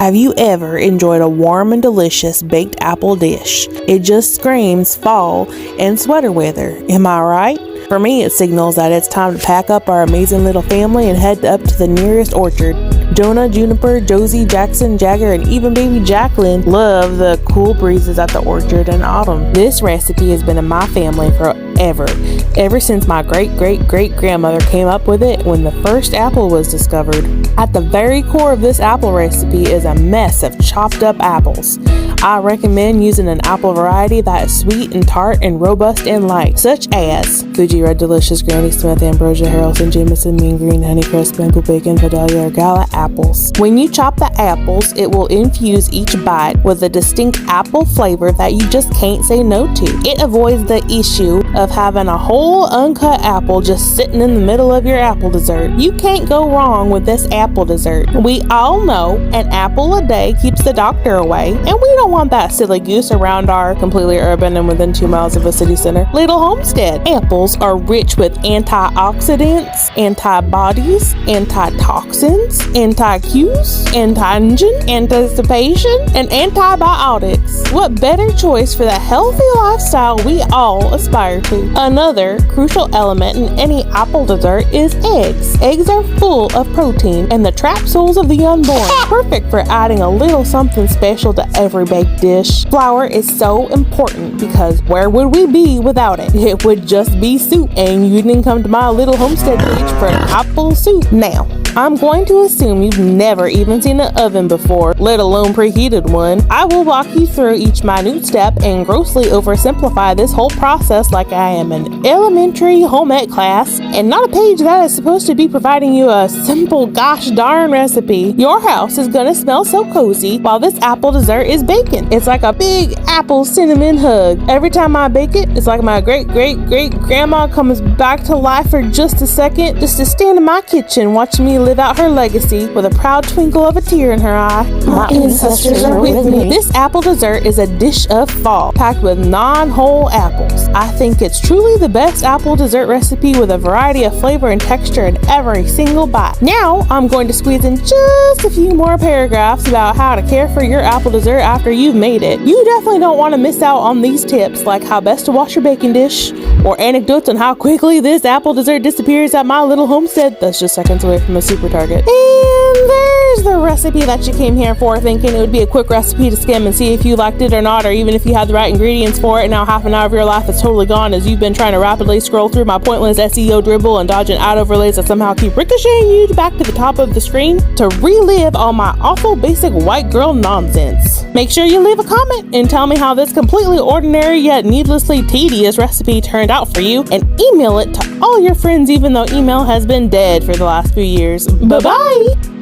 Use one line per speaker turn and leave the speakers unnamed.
Have you ever enjoyed a warm and delicious baked apple dish? It just screams fall and sweater weather, am I right? For me, it signals that it's time to pack up our amazing little family and head up to the nearest orchard. Jonah, Juniper, Josie, Jaxyn, Jagger, and even baby Jacllynne love the cool breezes at the orchard in autumn. This recipe has been in my family forever, ever since my great-great-great-grandmother came up with it when the first apple was discovered. At the very core of this apple recipe is a mess of chopped up apples. I recommend using an apple variety that is sweet and tart and robust and light, such as Fuji, Red Delicious, Granny Smith, Ambrosia, Haralson, Jamison, Mean Green, Honeycrisp, Maple Bacon, Vidalia, or Gala apples. When you chop the apples, it will infuse each bite with a distinct apple flavor that you just can't say no to. It avoids the issue of having a whole uncut apple just sitting in the middle of your apple dessert. You can't go wrong with this apple dessert. We all know an apple a day keeps the doctor away, and we don't want that silly goose around our completely urban and within 2 miles of a city center little homestead. Apples are rich with antioxidants, antibodies, antitoxins, anti-cues, anti-engine, anticipation, and antibiotics. What better choice for the healthy lifestyle we all aspire to? Another crucial element in any apple dessert is eggs. Eggs are full of protein and the trap souls of the unborn, perfect for adding a little something special to every baked dish. Flour is so important because where would we be without it? It would just be soup, and you didn't come to my little homestead beach for apple soup. Now, I'm going to assume you've never even seen an oven before, let alone preheated one. I will walk you through each minute step and grossly oversimplify this whole process like I am an elementary home ec class and not a page that is supposed to be providing you a simple gosh darn recipe. Your house is gonna smell so cozy while this apple dessert is baking. It's like a big apple cinnamon hug. Every time I bake it, it's like my great-great-great-grandma comes back to life for just a second, just to stand in my kitchen watching me live out her legacy with a proud twinkle of a tear in her eye. My ancestors are with me. This apple dessert is a dish of fall, packed with non-whole apples. I think it's truly the best apple dessert recipe with a variety of flavor and texture in every single bite. Now, I'm going to squeeze in just a few more paragraphs about how to care for your apple dessert after you've made it. You definitely don't want to miss out on these tips, like how best to wash your baking dish, or anecdotes on how quickly this apple dessert disappears at my little homestead that's just seconds away from a super target. And there's the recipe that you came here for, thinking it would be a quick recipe to skim and see if you liked it or not, or even if you had the right ingredients for it. And now half an hour of your life is totally gone as you've been trying to rapidly scroll through my pointless SEO dribble and dodging ad overlays that somehow keep ricocheting you back to the top of the screen to relive all my awful basic white girl nonsense. Make sure you leave a comment and tell me how this completely ordinary yet needlessly tedious recipe turned out for you, and email it to all your friends even though email has been dead for the last few years. Bye-bye!